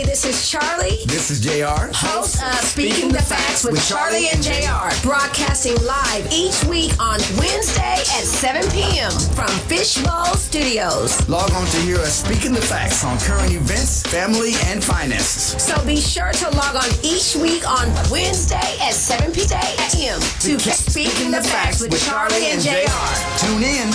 Hey, this is Charlie. This is JR. Host of Speaking the Facts with Charlie and JR. Broadcasting live each week on Wednesday at 7 p.m. from Fishbowl Studios. Log on to hear us Speaking the Facts on current events, family, and finances. So be sure to log on each week on Wednesday at 7 p.m. to Speaking the Facts with Charlie and JR. Tune in.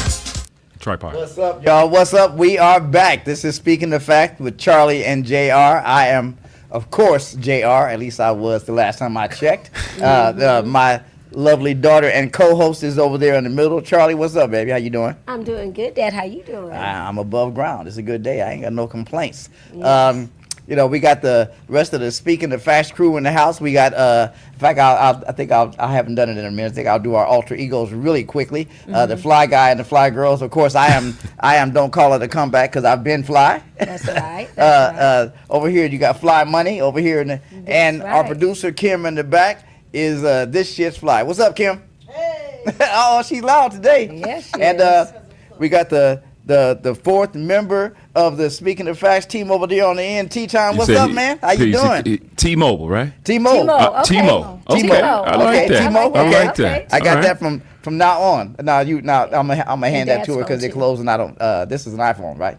Tripod. What's up, y'all? What's up? We are back. This is Speaking the Fact with Charlie and JR. I am, of course, JR. At least I was the last time I checked. My lovely daughter and co-host is over there in the middle. Charlie, what's up, baby? How you doing? I'm doing good, Dad. How you doing? I'm above ground. It's a good day. I ain't got no complaints. Yes. We got the rest of the Speaking the Facts crew in the house. We got, in fact, I haven't done it in a minute. I think I'll do our alter egos really quickly. The Fly Guy and the Fly Girls. Of course, I am. Don't call it a comeback because I've been fly. That's right. That's right. Over here, you got Fly Money over here, and right. our producer Kim in the back is this shit's fly. What's up, Kim? Hey. Oh, she's loud today. Yes, she and is. we got the fourth member of the Speaking of Facts team over there on the end. T-Time, what's up, man? How you doing? T-Mobile, right? T-Mobile. Okay. T-Mobile. Okay. T-Mobile. I like Okay, that. T-Mobile. I like Okay. that. I got All that right. from now on. Now I'm gonna hand that Dad's to her because phone, they're too. closing. I don't. This is an iPhone, right?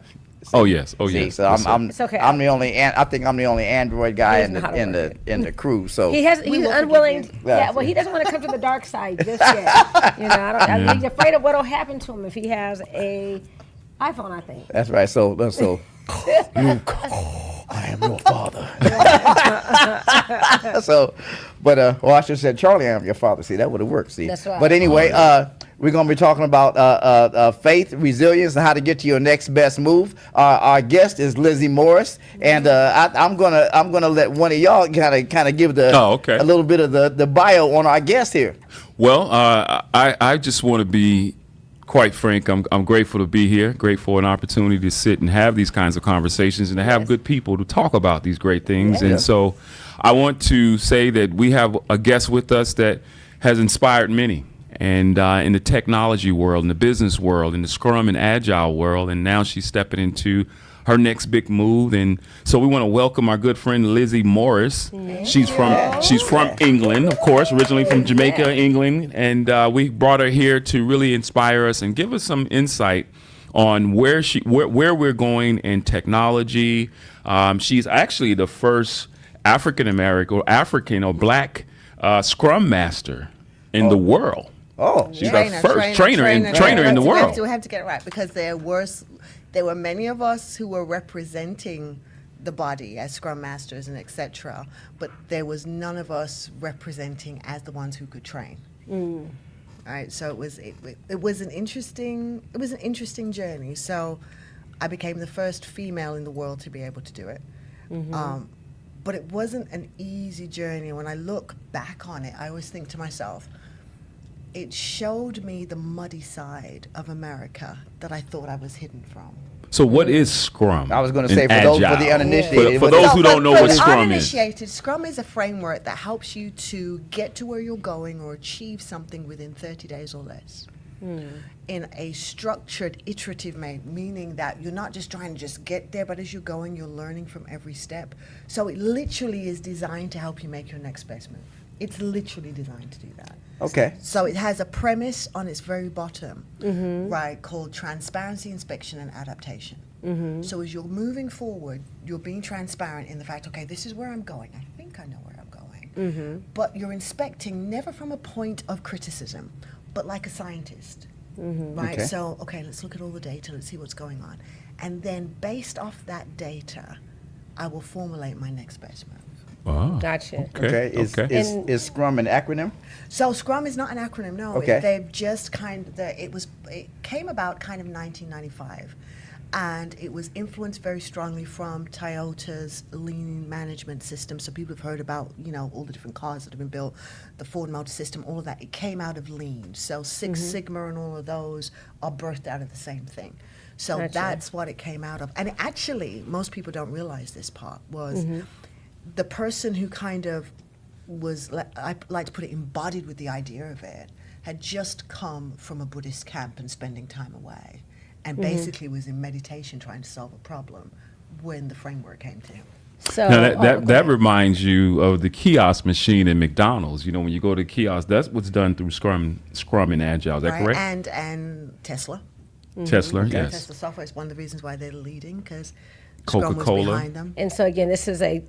Oh yes. Oh See, yes. so Yes, sir. It's okay. I'm the only. I think I'm the only Android guy He in doesn't know how to the work in the crew. So He's unwilling. Yeah. Yeah, well, he doesn't want to come to the dark side just yet. He's afraid of what'll happen to him if he has a iPhone, I think. that's right. So Luke, I am your father. Well, I should have said, Charlie, I am your father. See, that would have worked. See, That's right. But anyway, we're going to be talking about faith, resilience, and how to get to your next best move. Our guest is Lizzie Morris, and I'm gonna let one of y'all kind of give a little bit of the bio on our guest here. Well, I just want to be quite frank. I'm grateful to be here. Grateful for an opportunity to sit and have these kinds of conversations and to have good people to talk about these great things. Yeah. And so, I want to say that we have a guest with us that has inspired many. And in the technology world, in the business world, in the Scrum and Agile world, and now she's stepping into her next big move. And so we want to welcome our good friend Lizzie Morris. She's from England, of course, originally from Jamaica, England, and we brought her here to really inspire us and give us some insight on where we're going in technology. She's actually the first African Black Scrum Master in the world. Oh, She's the first trainer in the world. We have to get it right because there were many of us who were representing the body as scrum masters and etc. But there was none of us representing as the ones who could train. All right, so it was an interesting journey. So I became the first female in the world to be able to do it. But it wasn't an easy journey. When I look back on it, I always think to myself, it showed me the muddy side of America that I thought I was hidden from. So what is Scrum? I was going to and say for those Agile? the uninitiated. For those who don't know what For the Scrum is. uninitiated, Scrum is a framework that helps you to get to where you're going or achieve something within 30 days or less. In a structured, iterative way, meaning that you're not just trying to just get there, but as you're going, you're learning from every step. So it literally is designed to help you make your next best move. It's literally designed to do that. Okay. So it has a premise on its very bottom, right, called transparency, inspection, and adaptation. So as you're moving forward, you're being transparent in the fact, okay, this is where I'm going. I think I know where I'm going. But you're inspecting never from a point of criticism, but like a scientist, right? Okay. So, okay, let's look at all the data, let's see what's going on. And then based off that data, I will formulate my next best move. Wow. Gotcha. Okay. Is Scrum an acronym? So Scrum is not an acronym, no. Okay. They've just it came about kind of 1995. And it was influenced very strongly from Toyota's lean management system. So people have heard about, all the different cars that have been built, the Ford Motor System, all of that. It came out of lean. So Six Sigma and all of those are birthed out of the same thing. So Gotcha. that's what it came out of. And actually, most people don't realize this part, was the person who kind of was, I like to put it, embodied with the idea of it, had just come from a Buddhist camp and spending time away. And basically was in meditation trying to solve a problem when the framework came to him. So Now go that ahead. reminds you of the kiosk machine in McDonald's. You know, when you go to the kiosk, that's what's done through Scrum and Agile. Is that Right? correct? And Tesla. Tesla, Okay. yes. Tesla software is one of the reasons why they're leading, because Scrum was Coca-Cola. behind them. And so again, this is a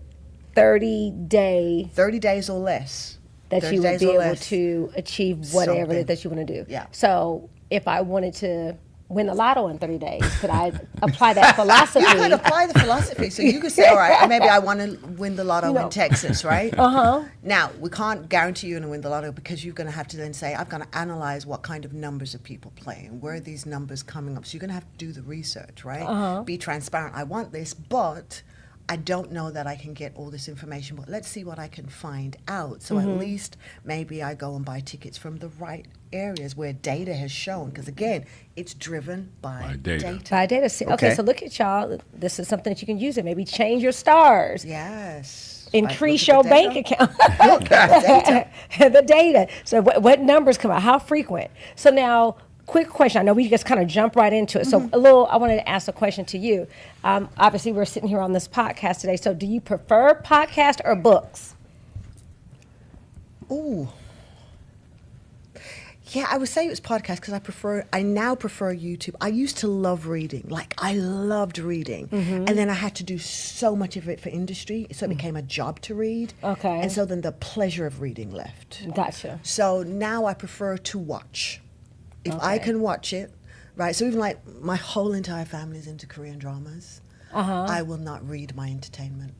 30-day 30 days or less. that 30 you would days be or able less. to achieve whatever it Something. is that you want to do. Yeah. So if I wanted to win the lotto in 30 days, could I apply that philosophy? You could apply the philosophy. So you could say, all right, maybe I want to win the lotto in Texas, right? Now, we can't guarantee you're going to win the lotto, because you're going to have to then say, I've got to analyze what kind of numbers are people playing. Where are these numbers coming up? So you're going to have to do the research, right? Be transparent. I want this, but I don't know that I can get all this information, but let's see what I can find out. So at least maybe I go and buy tickets from the right areas where data has shown, because again, it's driven by data. By data. Okay, Okay. so look at y'all. This is something that you can use. It maybe change your stars. Yes. Increase Look your at the bank data. account. Look at the data. The data. So what numbers come out? How frequent? So now, quick question. I know we just kind of jump right into it. So I wanted to ask a question to you. Obviously, we're sitting here on this podcast today. So do you prefer podcast or books? Ooh. Yeah, I would say it was podcast, because I now prefer YouTube. I used to love reading. Like, I loved reading. And then I had to do so much of it for industry, so it became a job to read. Okay. And so then the pleasure of reading left. Gotcha. So now I prefer to watch. If I Okay. can watch it, right? So even like my whole entire family is into Korean dramas. I will not read my entertainment.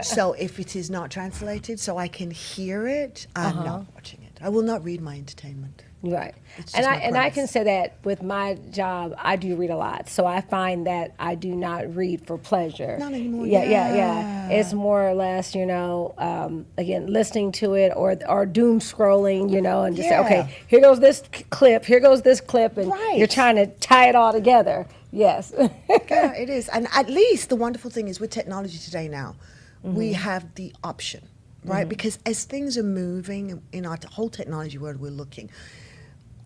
So if it is not translated, so I can hear it, I'm not watching it. I will not read my entertainment. Right. It's And just I my and I can premise. say that with my job, I do read a lot. So I find that I do not read for pleasure. Not anymore, Yeah. It's more or less, again, listening to it or doom scrolling, and just say, Yeah. okay, here goes this clip, and Right. you're trying to tie it all together. Yes. Yeah, it is. And at least the wonderful thing is with technology today now, we have the option, right? Because as things are moving in our whole technology world, we're looking,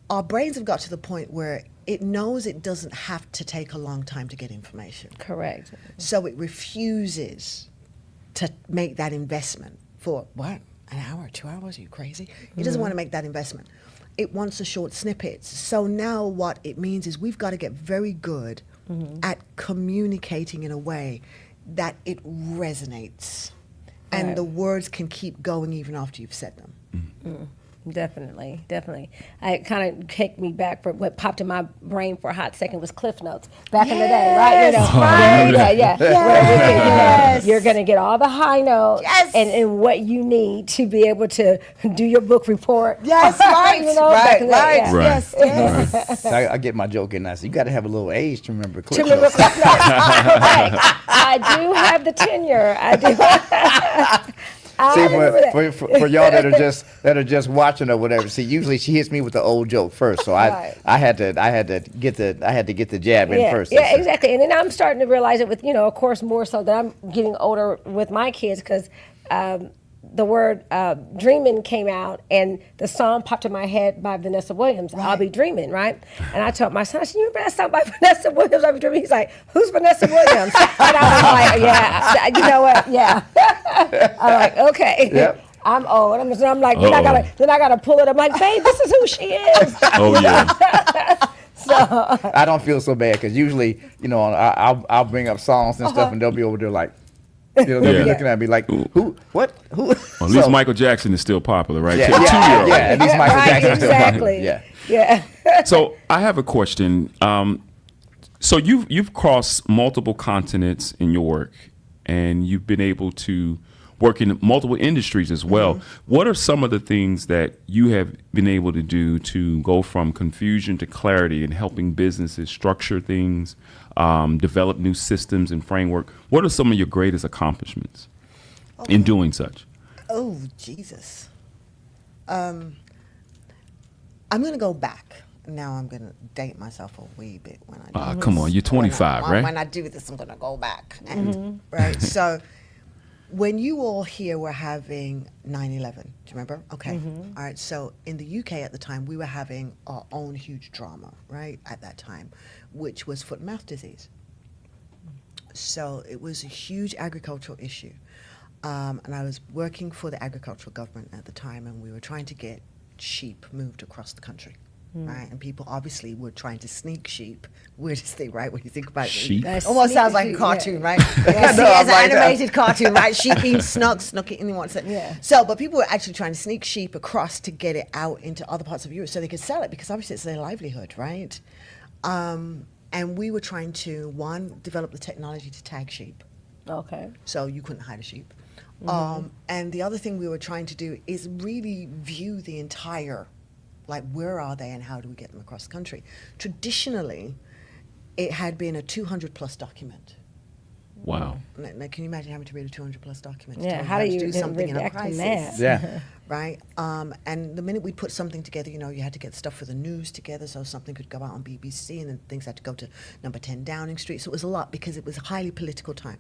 our brains have got to the point where it knows it doesn't have to take a long time to get information. Correct. So it refuses to make that investment for, what, an hour, 2 hours? Are you crazy? It doesn't want to make that investment. It wants the short snippets. So now what it means is we've got to get very good at communicating in a way that it resonates. And Right. the words can keep going even after you've said them. Definitely. It kind of kicked me back for what popped in my brain for a hot second was Cliff Notes back in the day, right? Yes, Where you're going to get all the high notes Yes. and what you need to be able to do your book report. Yes, right, back in the day, yeah. Right. Yes, yes. I get my joke in. I say you got to have a little age to remember To Cliff remember Notes. Cliff Notes. Right. I do have the tenure. I do. See, remember that. for y'all that are just watching or whatever. See, usually she hits me with the old joke first, so Right. I had to get the jab in first. Yeah, exactly. And then I'm starting to realize it with, of course, more so that I'm getting older with my kids because the word dreaming came out and the song popped in my head by Vanessa Williams, I'll Be Dreaming, right? And I told my son, I said, you remember that song by Vanessa Williams, I'll Be Dreaming? He's like, who's Vanessa Williams? And I was like, yeah, you know what? Yeah. I'm like, okay. Yep. I'm old. I'm like, then I gotta pull it. I'm like, babe, this is who she is. Oh yeah. I don't feel so bad because usually, I'll bring up songs and stuff, and they'll be over there like, they'll Yeah. be looking at me like, who, what, who? Well, at least Michael Jackson is still popular, right? Yeah, To a yeah, 2-year-old. yeah, at least Michael Right, Jackson's still popular. exactly. Yeah. Yeah. So I have a question. So you've crossed multiple continents in your work, and you've been able to work in multiple industries as well. What are some of the things that you have been able to do to go from confusion to clarity in helping businesses structure things, develop new systems and framework? What are some of your greatest accomplishments in doing such? Oh, Jesus. I'm going to go back. Now I'm going to date myself a wee bit when I do this. Come on, you're 25, right? When I do this, I'm going to go back. And, right? So when you all here were having 9/11, do you remember? Okay. All right. So in the UK at the time, we were having our own huge drama, right, at that time, which was foot and mouth disease. So it was a huge agricultural issue. And I was working for the agricultural government at the time, and we were trying to get sheep moved across the country. Right, and people obviously were trying to sneak sheep. Weirdest thing, right? When you think about Sheep? it, almost sounds like a cartoon, right? Yeah, see, No, as an like that. animated cartoon, right? Sheep being snuck in one set. Yeah. So, but people were actually trying to sneak sheep across to get it out into other parts of Europe so they could sell it, because obviously it's their livelihood, right? And we were trying to, one, develop the technology to tag sheep, Okay. so you couldn't hide a sheep. And the other thing we were trying to do is really view the entire, like, where are they and how do we get them across the country? Traditionally, it had been a 200 plus document. Wow. Now, can you imagine having to read a 200 plus document? to Yeah, tell how do you do something in a redact crisis? that? Yeah. Right? And the minute we put something together, you know, you had to get stuff for the news together so something could go out on BBC, and then things had to go to number 10 Downing Street. So it was a lot because it was a highly political time.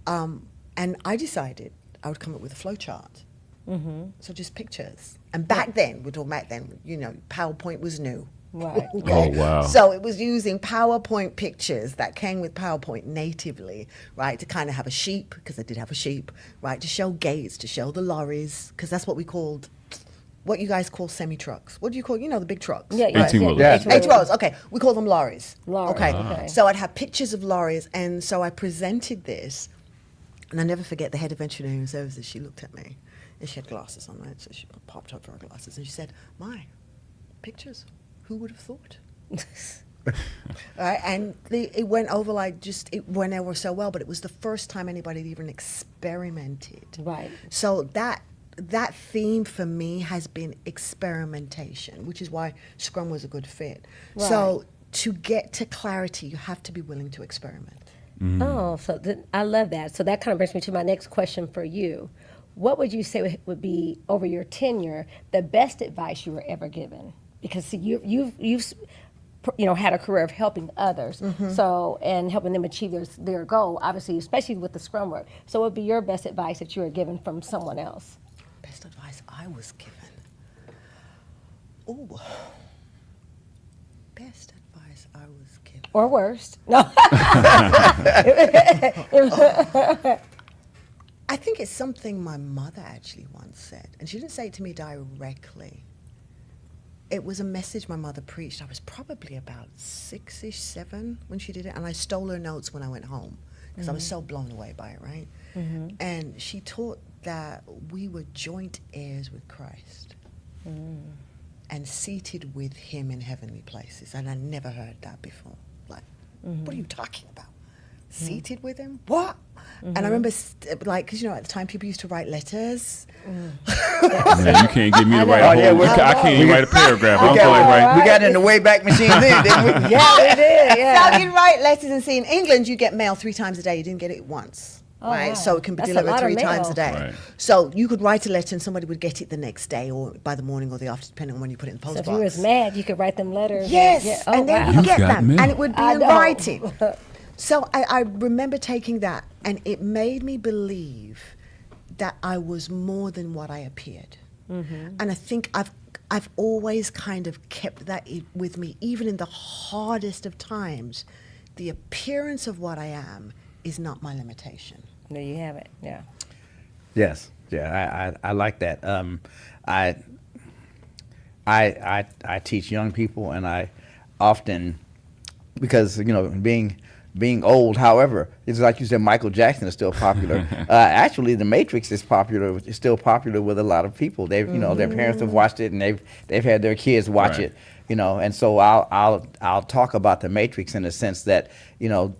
And I decided I would come up with a flow chart. So just pictures. And back then, we're talking back then, you know, PowerPoint was new. Right. Oh, wow. So it was using PowerPoint pictures that came with PowerPoint natively, right, to kind of have a sheep, because I did have a sheep, right, to show gates, to show the lorries, because that's what we called, what you guys call semi-trucks. What do you call, you know, the big trucks? Yeah, right? 18-wheelers. Yeah. 18-wheelers, okay. We call them lorries. Lorries, Okay. okay. So I'd have pictures of lorries, and so I presented this, and I never forget the head of engineering services, she looked at me, and she had glasses on, right, so she popped up her glasses, and she said, "My, pictures? Who would have thought?" Right, and it went over like just it went over so well, but it was the first time anybody had even experimented. Right. So that theme for me has been experimentation, which is why Scrum was a good fit. Right. So to get to clarity, you have to be willing to experiment. Oh, so I love that. So that kind of brings me to my next question for you. What would you say would be, over your tenure, the best advice you were ever given? Because see, you've you know, had a career of helping others, so, and helping them achieve their goal, obviously, especially with the Scrum work. So what would be your best advice that you were given from someone else? Best advice I was given. Oh, best advice I was given. Or worst? No. I think it's something my mother actually once said, and she didn't say it to me directly. It was a message my mother preached. I was probably about 6-ish, 7 when she did it, and I stole her notes when I went home because I was so blown away by it, right? And she taught that we were joint heirs with Christ and seated with him in heavenly places, and I never heard that before. Like, what are you talking about? Seated with him? What? And I remember, like, because, you know, at the time people used to write letters. Man, you can't get me to write a Oh, whole. yeah, I can't even write a paragraph. I don't We feel like writing. got in the Wayback Machine then, didn't we? Yeah, we did. Yeah. So you'd write letters and see, in England, you get mail 3 times a day. You didn't get it once. Right, wow. so it can be That's a delivered lot of 3 times mail. a day. Right. So you could write a letter and somebody would get it the next day or by the morning or the afternoon, depending on when you put it in the So post if you was box. mad, you could write them letters. Yes, Yeah. Oh, and then wow. you get got them, mail. and it would be I in know. writing. So I remember taking that, and it made me believe that I was more than what I appeared. And I think I've always kind of kept that with me, even in the hardest of times. The appearance of what I am is not my limitation. There you have it. Yeah. Yes, yeah, I like that. I teach young people, and I often, because, you know, being old, however, it's like you said, Michael Jackson is still popular. Actually, The Matrix is popular. It's still popular with a lot of people. They've, you know, their parents have watched it, and they've had their kids watch Right. it. You know, and so I'll talk about The Matrix in the sense that, you know,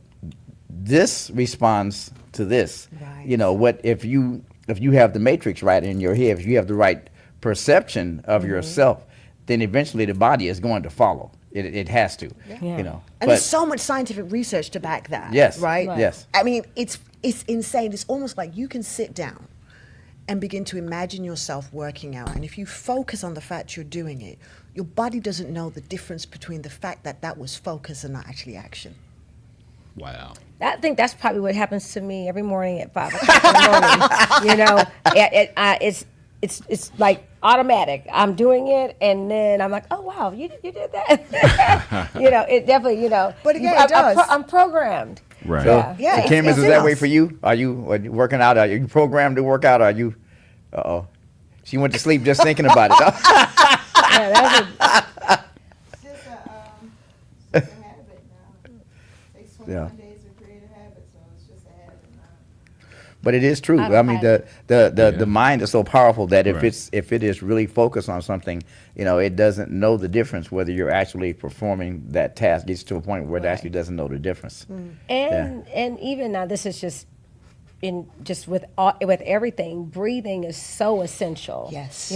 this responds to this. Right. You know, what if you have the matrix right in your head, if you have the right perception of yourself, then eventually the body is going to follow. It has to. Yeah. You know. And there's so much scientific research to back that. Yes, Right? Right. yes. I mean, it's insane. It's almost like you can sit down and begin to imagine yourself working out. And if you focus on the fact you're doing it, your body doesn't know the difference between the fact that was focus and not actually action. Wow. I think that's probably what happens to me every morning at 5 o'clock in the morning. You know, it's like automatic. I'm doing it, and then I'm like, oh wow, you did that. You know, it definitely, you know. But again, I'm it does. I'm programmed. Right. So, Yeah, so Kim, it's is in that way us. for you? Are you working out? Are you programmed to work out? Are you? Uh-oh. She went to sleep just thinking about it. Yeah, that's It's just a habit now. Takes 21 Yeah. days to create a habit, so it's just a habit now. But it is true. I don't I mean, have the mind is so powerful that Right. if it is really focused on something, it doesn't know the difference whether you're actually performing that task. It gets to a point where it actually doesn't know the difference. and even now, this is just with everything. Breathing is so essential. Yes.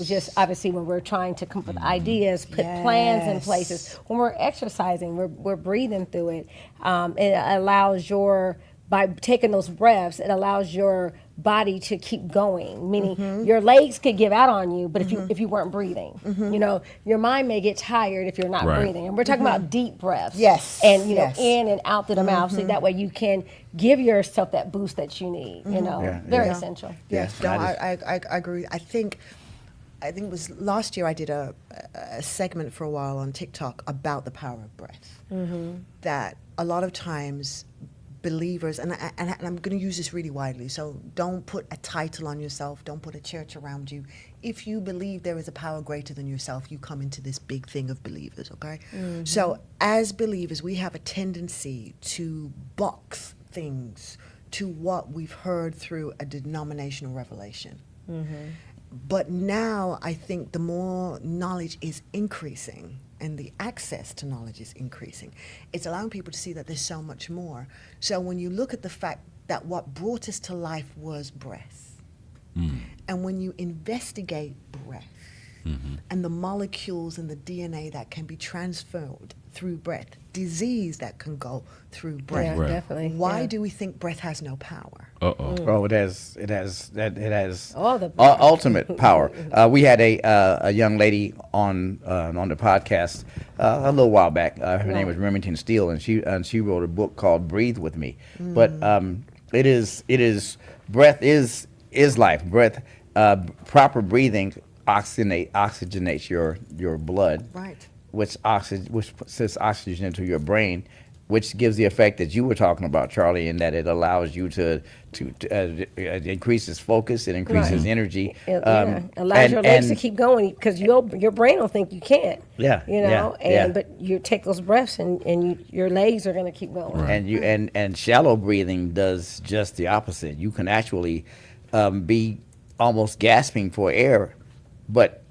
Just obviously when we're trying to come up with ideas, put plans in Yes. places. When we're exercising, we're breathing through it. It allows by taking those breaths, it allows your body to keep going. Meaning your legs could give out on you, but if you weren't breathing, your mind may get tired if you're not Right. breathing. And we're talking about deep breaths. Yes, And yes. in and out through the mouth, so that way you can give yourself that boost that you need. Yeah, Very yeah. essential. Yes, Yeah, no, that I agree. I think it was last year I did a segment for a while on TikTok about the power of breath. That a lot of times believers, and I'm going to use this really widely, so don't put a title on yourself, don't put a church around you. If you believe there is a power greater than yourself, you come into this big thing of believers, okay? So as believers, we have a tendency to box things to what we've heard through a denominational revelation. But now I think the more knowledge is increasing and the access to knowledge is increasing, it's allowing people to see that there's so much more. So when you look at the fact that what brought us to life was breath, and when you investigate breath and the molecules and the DNA that can be transferred through breath, disease that can go through breath, Yeah, Right. definitely. why yeah. do we think breath has no power? Oh, it has All the ultimate power. We had a young lady on the podcast a little while back. Her name was Remington Steele, and she wrote a book called "Breathe with Me." But it is breath is life. Breath, proper breathing oxygenates your blood, Right. which sends oxygen into your brain, which gives the effect that you were talking about, Charlie, in that it allows you to it increases focus, it increases energy, allows your legs to keep going because your brain will think you can't. Yeah, But you take those breaths and your legs are going to keep going. and shallow breathing does just the opposite. You can actually be almost gasping for air, but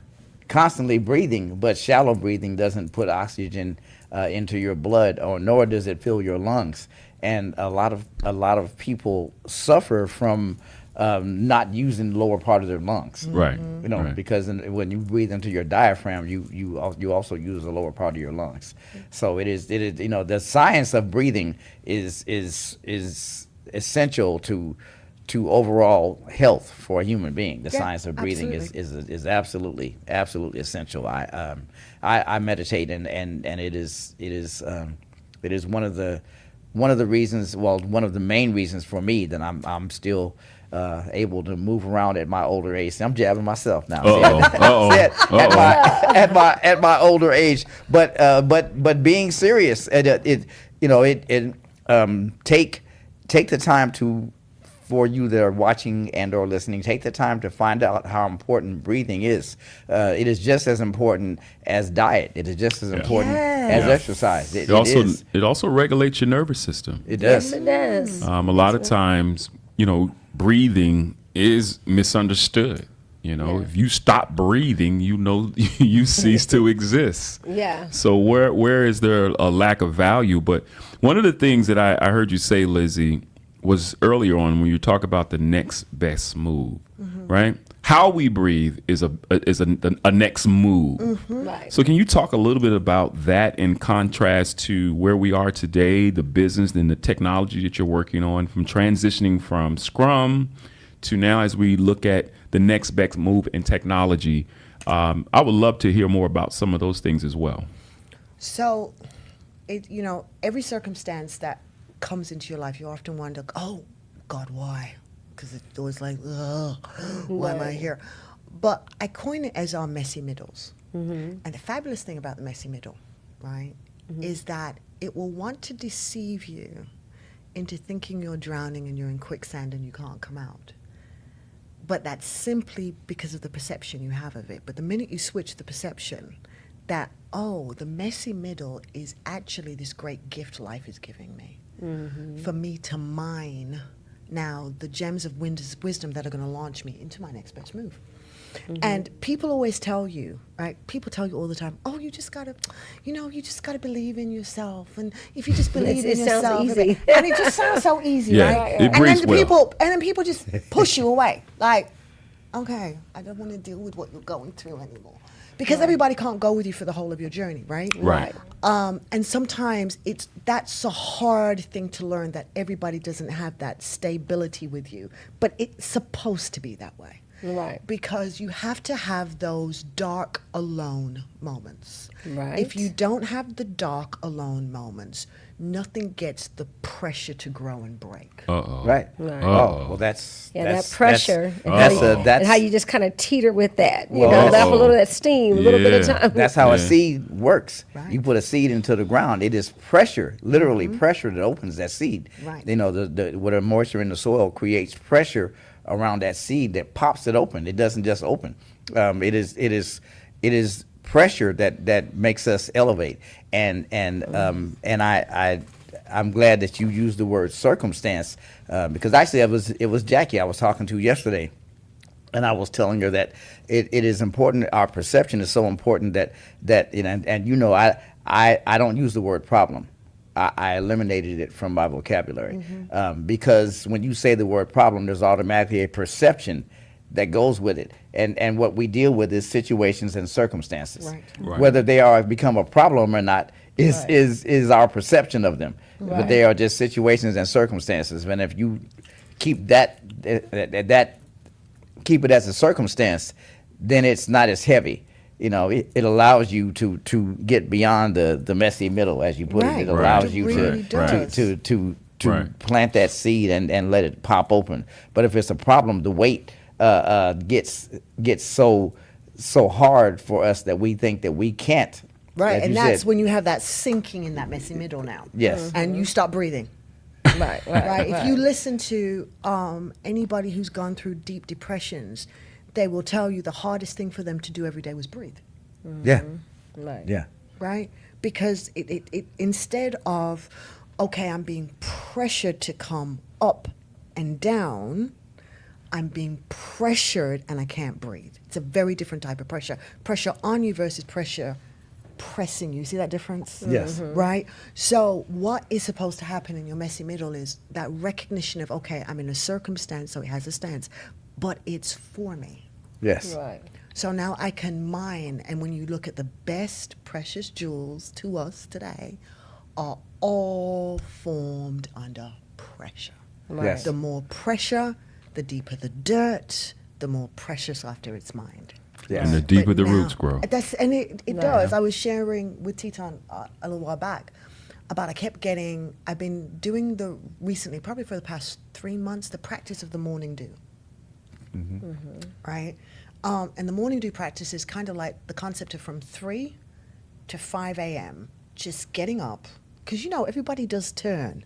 constantly breathing. But shallow breathing doesn't put oxygen into your blood, or nor does it fill your lungs. And a lot of people suffer from not using the lower part of their lungs. Right. Right. Because when you breathe into your diaphragm, you also use the lower part of your lungs. So it is the science of breathing is essential to overall health for a human being. The science of breathing is absolutely essential. I meditate and it is one of the reasons, well, one of the main reasons for me that I'm still able to move around at my older age. See, I'm jabbing myself now. At my older age, but being serious, take the time for you that are watching and or listening, take the time to find out how important breathing is. It is just as important as diet. It is just as important as exercise. It also regulates your nervous system. It does. Yes, it does. A lot of times, breathing is misunderstood. If you stop breathing, you cease to exist. Yeah. So where is there a lack of value? But one of the things that I heard you say, Lizzie, was earlier on when you talk about the next best move, right? How we breathe is a next move. Right. So can you talk a little bit about that in contrast to where we are today, the business and the technology that you're working on, from transitioning from Scrum to now as we look at the next best move in technology? I would love to hear more about some of those things as well. So, every circumstance that comes into your life, you often wonder, oh, God, why? Because it's always like, ugh, why am I here? But I coin it as our messy middles. And the fabulous thing about the messy middle, right, is that it will want to deceive you into thinking you're drowning and you're in quicksand and you can't come out. But that's simply because of the perception you have of it. But the minute you switch the perception that, oh, the messy middle is actually this great gift life is giving me, for me to mine now the gems of wisdom that are going to launch me into my next best move. And people always tell you, right? People tell you all the time, oh, you just gotta believe in yourself. And if you just believe in yourself. Sounds easy. And it just sounds so easy, Yeah, right? it breathes well. And then people just push you away. Like, okay, I don't want to deal with what you're going through anymore. Because everybody can't go with you for the whole of your journey, right? Right. And sometimes that's a hard thing to learn, that everybody doesn't have that stability with you. But it's supposed to be that way. Right. Because you have to have those dark, alone moments. Right. If you don't have the dark, alone moments, nothing gets the pressure to grow and break. Uh-oh. Right. Right. Oh, well, that's that pressure, that's and how you just kind of teeter with that. You Well, know, let off a uh-oh. little of that steam, a little bit of Yeah. time. That's how a Yeah. seed works. Right. You put a seed into the ground. It is pressure, literally pressure, that opens that seed. Right. You know, the what moisture in the soil creates pressure around that seed that pops it open. It doesn't just open. It is pressure that makes us elevate. And I'm glad that you used the word circumstance, because actually it was Jackie I was talking to yesterday. And I was telling her that it is important. Our perception is so important that and you know, I don't use the word problem. I eliminated it from my vocabulary, because when you say the word problem, there's automatically a perception that goes with it. And what we deal with is situations and circumstances. Right. Right. Whether they are become a problem or not is our perception of them. But they are just situations and circumstances. And if you keep keep it as a circumstance, then it's not as heavy. You know, it allows you to get beyond the messy middle, as you put it. It Right. allows It you really does. to Right. plant that seed and let it pop open. But if it's a problem, the weight gets so hard for us that we think that we can't. Right, as and you that's said. when you have that sinking in that messy middle now. Yes. And you stop breathing. Right. Right. If you listen to anybody who's gone through deep depressions, they will tell you the hardest thing for them to do every day was breathe. Yeah. Right. Yeah. Right? Because it instead of, okay, I'm being pressured to come up and down, I'm being pressured and I can't breathe. It's a very different type of pressure. Pressure on you versus pressure pressing you. See that difference? Yes. Right? So what is supposed to happen in your messy middle is that recognition of, okay, I'm in a circumstance, so it has a stance, but it's for me. Yes. Right. So now I can mine, and when you look at the best precious jewels to us today, are all formed under pressure. Yes. The more pressure, the deeper the dirt, the more precious after it's mined. Yes. And the deeper But the now- roots grow. It does. I was sharing with Teton a little while back about I've been doing recently, probably for the past 3 months, the practice of the morning dew. Right? And the morning dew practice is kind of like the concept of from 3 to 5 a.m., just getting up, because, you know, everybody does turn.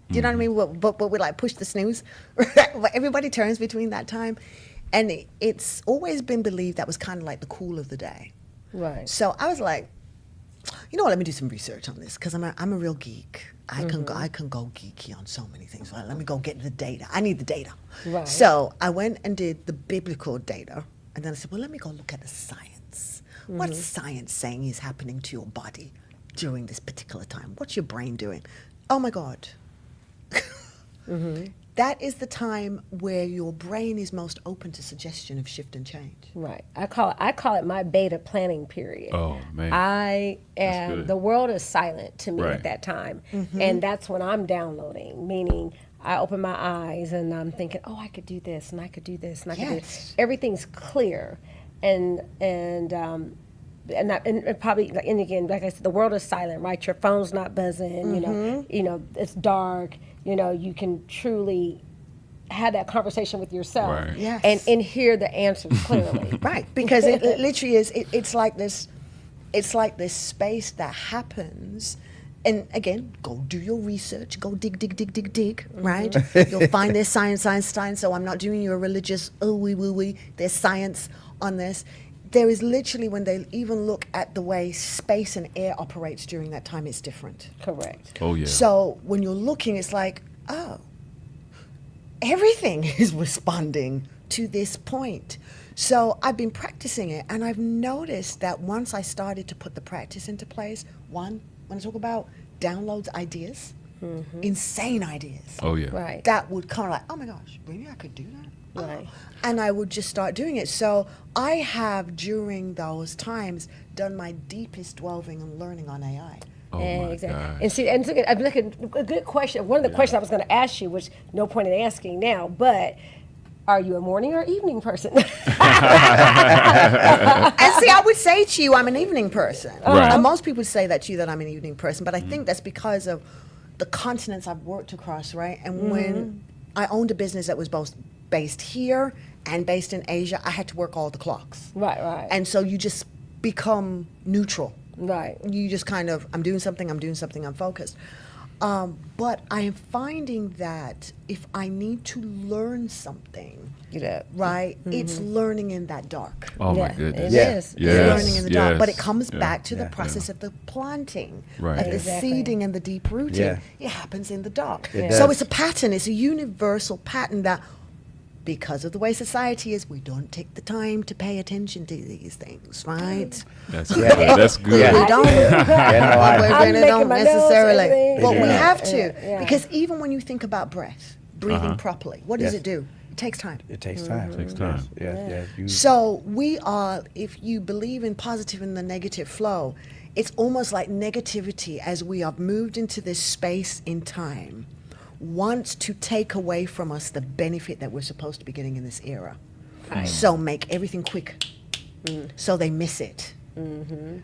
Do you know what I mean? But we like push the snooze. But everybody turns between that time. And it's always been believed that was kind of like the cool of the day. Right. So I was like, you know what? Let me do some research on this, because I'm a real geek. I can go geeky on so many things. Let me go get the data. I need the data. Right. So I went and did the biblical data, and then I said, well, let me go look at the science. What's science saying is happening to your body during this particular time? What's your brain doing? Oh my God. That is the time where your brain is most open to suggestion of shift and change. Right. I call it my beta planning period. Oh, man. I am good. the world is silent to me Right. at that time. And that's when I'm downloading, meaning I open my eyes and I'm thinking, oh, I could do this and I could do this and I could do this. Yes. Everything's clear. And probably, and again, like I said, the world is silent, right? Your phone's not buzzing, you know, it's dark, you know, you can truly have that conversation with yourself Right. Yes. and hear the answers clearly. Right, because it literally is. It's like this space that happens, And again, go do your research, go dig, right? You'll find there's science. So I'm not doing you a religious, wee. There's science on this. There is literally, when they even look at the way space and air operates during that time, it's different. Correct. Oh, yeah. So when you're looking, it's like, oh, everything is responding to this point. So I've been practicing it, and I've noticed that once I started to put the practice into place, one, when I talk about downloads ideas, insane ideas, Oh, yeah. Right. that would kind of like, oh my gosh, really, I could do that? Right. And I would just start doing it. So I have, during those times, done my deepest delving and learning on AI. Oh, my Exactly. God. And see, and it's a good question. One of the questions I was going to ask you, which no point in asking now, but are you a morning or evening person? And see, I would say to you, I'm an evening person. Right. And most people say that to you, that I'm an evening person, but I think that's because of the continents I've worked across, right? And when I owned a business that was both based here and based in Asia, I had to work all the clocks. Right. And so you just become neutral. Right. You just kind of, I'm doing something, I'm focused. But I am finding that if I need to learn something, Get up. right, it's learning in that dark. Oh, my Yeah, goodness. it Yeah. is. It's learning in the dark. But it yes, comes yeah, back to the yeah, process of the planting, Right. of the Exactly. seeding and the deep rooting. Yeah. It happens in the dark. It So does. it's a pattern, it's a universal pattern that, because of the way society is, we don't take the time to pay attention to these things, right? That's good. That's good. Yeah. We don't. Yeah, no, I- We I'm really making don't my notes, necessarily. everything. But we Yeah. have to. Yeah. Because even when you think about breath, breathing properly, what does Yes. it do? It takes time. It takes time. Takes time. Yes. So we are, if you believe in positive and the negative flow, it's almost like negativity, as we have moved into this space in time, wants to take away from us the benefit that we're supposed to be getting in this era. So make everything quick. So they miss it.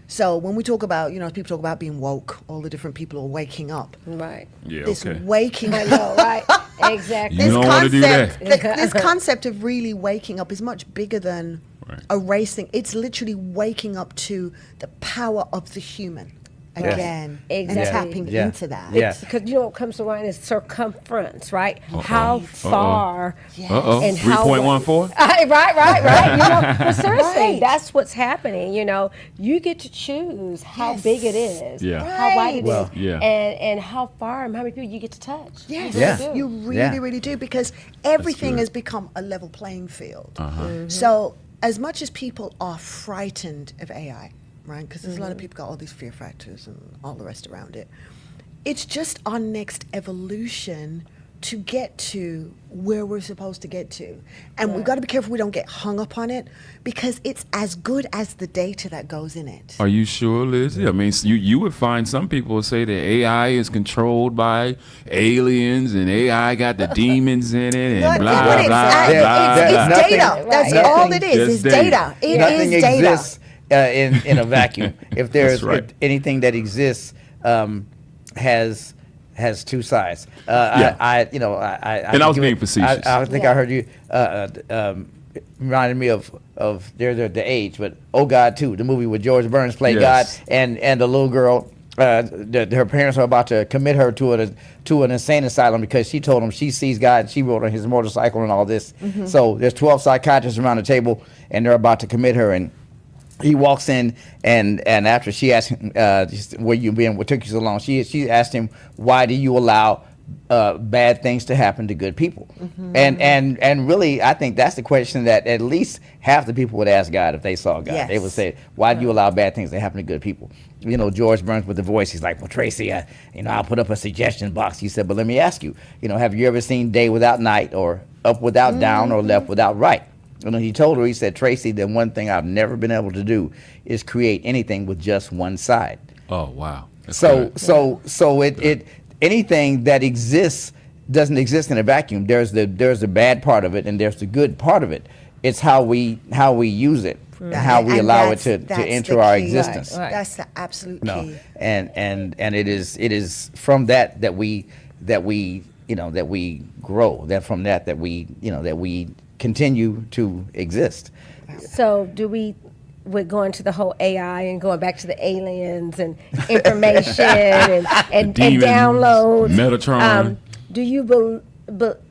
So when we talk about, people talk about being woke, all the different people are waking up. Right. Yeah, This okay. waking I know, right? Exactly. You don't wanna do that. This concept of really waking up is much bigger than Right. erasing. It's literally waking up to the power of the human again and Exactly. tapping Yeah. into that. Yeah. Because what comes to mind is circumference, right? How far Uh-oh. and how 3.14? right. But seriously, Right. that's what's happening. You get to choose how big it is, Yeah. how wide it is, Well, yeah. and how far and how many people you get to touch. Yes, Yeah. you really, Yeah. really do, because everything good. has become a level playing field. So as much as people are frightened of AI, right, because there's a lot of people got all these fear factors and all the rest around it, it's just our next evolution to get to where we're supposed to get to. And we've got to be careful we don't get hung up on it, because it's as good as the data that goes in it. Are you sure, Lizzie? I mean, you would find some people say that AI is controlled by aliens and AI got the demons in it and But blah, what blah, it's, blah, it's blah. nothing- data. That's Right. all it is. Just It's data. data. It Nothing is data. exists in a vacuum. If there's right. anything that exists, has two sides. Yeah. I And I was think being it- facetious. I think I heard you reminded me of they're the age, but Oh God 2, the movie with George Burns played Yes. God, and the little girl. Her parents are about to commit her to an insane asylum because she told them she sees God. She rode on his motorcycle and all this. So there's 12 psychiatrists around the table, and they're about to commit her. And he walks in, and after she asked him, "Where you been? What took you so long?" She asked him, "Why do you allow bad things to happen to good people?" And really, I think that's the question that at least half the people would ask God if they saw God. They would Yes. say, "Why do you allow bad things to happen to good people?" George Burns with the voice, he's like, "Well, Tracy, I'll put up a suggestion box." He said, "But let me ask you, have you ever seen day without night, or up without down, or left without right?" And he told her, he said, "Tracy, the one thing I've never been able to do is create anything with just one side." Oh, wow. That's So good. so it anything that exists doesn't exist in a vacuum. There's the bad part of it, and there's the good part of it. It's how we use it, how we And allow it that's to enter the our key. existence. Right. That's the absolute No, key. and it is from that we grow. That from that we continue to exist. So do we with going to the whole AI and going back to the aliens and information and Demons, downloads. Metatron. Do you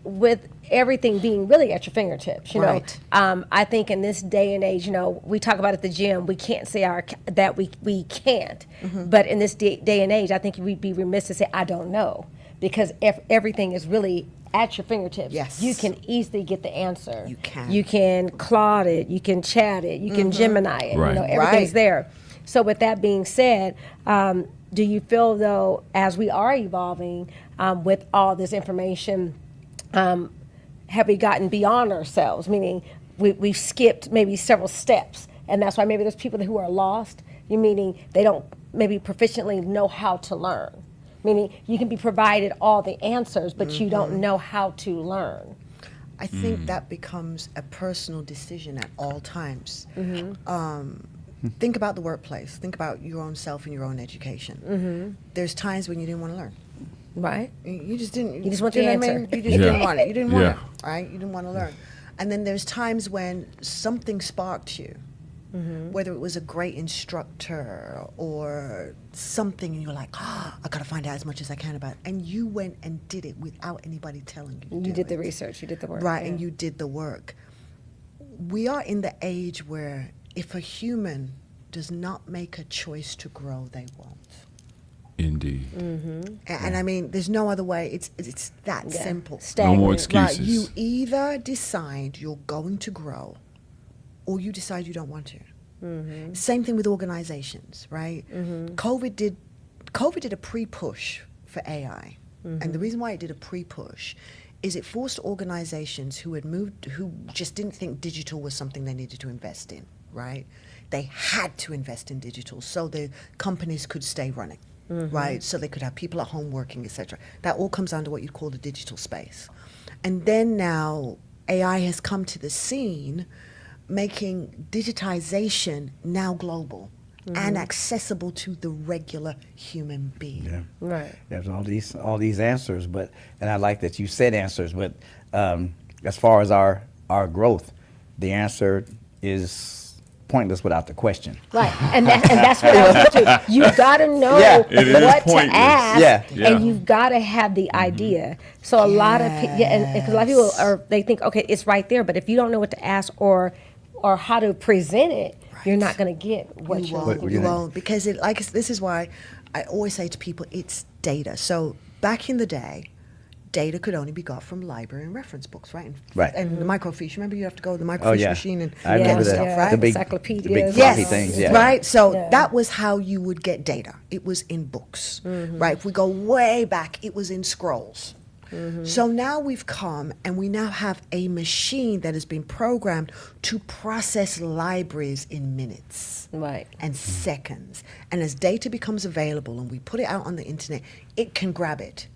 with everything being really at your fingertips, you Right. know, I think in this day and age, you know, we talk about at the gym, we can't say that we can't, but in this day and age, I think we'd be remiss to say I don't know, because if everything is really at your fingertips, Yes. you can easily get the answer. You can. You can Claude it, you can chat it, you can Gemini it. Right. You know, everything's Right. there. So with that being said, do you feel though, as we are evolving with all this information, have we gotten beyond ourselves? Meaning we've skipped maybe several steps, and that's why maybe there's people who are lost. You meaning they don't maybe proficiently know how to learn. Meaning you can be provided all the answers, but you don't know how to learn. I think that becomes a personal decision at all times. Think about the workplace. Think about your own self and your own education. There's times when you didn't want to learn. Right? You just didn't. You just want the know what I answer. mean? You just Yeah. didn't want it. You didn't want Yeah. it, right? You didn't want to learn. And then there's times when something sparked you, whether it was a great instructor or something, and you're like, I gotta find out as much as I can about it. And you went and did it without anybody telling you. To You do did the it. research, you did the work. Right, yeah. and you did the work. We are in the age where if a human does not make a choice to grow, they won't. Indeed. And I mean, there's no other way. It's that Yeah. simple. No Stagnant. more Right, excuses. you either decide you're going to grow, or you decide you don't want to. Same thing with organizations, right? COVID did a pre-push for AI, and the reason why it did a pre-push is it forced organizations who just didn't think digital was something they needed to invest in, right? They had to invest in digital so the companies could stay running. Right, so they could have people at home working, etc. That all comes under what you'd call the digital space. And then now AI has come to the scene, making digitization now global and accessible to the regular human being. Yeah. Right. There's all these answers, and I like that you said answers, but as far as our growth, the answer is pointless without the question. Right, and that's what I was going to. You got to know Yeah. It is what to pointless. ask, Yeah. Yeah. and you've got to have the idea. So a lot of people, and 'cause a lot of people they think, okay, it's right there, but if you don't know what to ask or how to present it, you're not going to get what You you're won't, looking you for. won't, because this is why I always say to people, it's data. So back in the day, data could only be got from library and reference books, right? Right. And the microfiche. Remember, you have to go to the microfiche Oh yeah, machine and I remember get that. stuff, right? The big Encyclopedias. floppy Yes, things. Yeah. right. So Yeah. that was how you would get data. It was in books, right? If we go way back, it was in scrolls. So now we've come and we now have a machine that has been programmed to process libraries in minutes Right. and seconds. And as data becomes available and we put it out on the internet, it can grab it.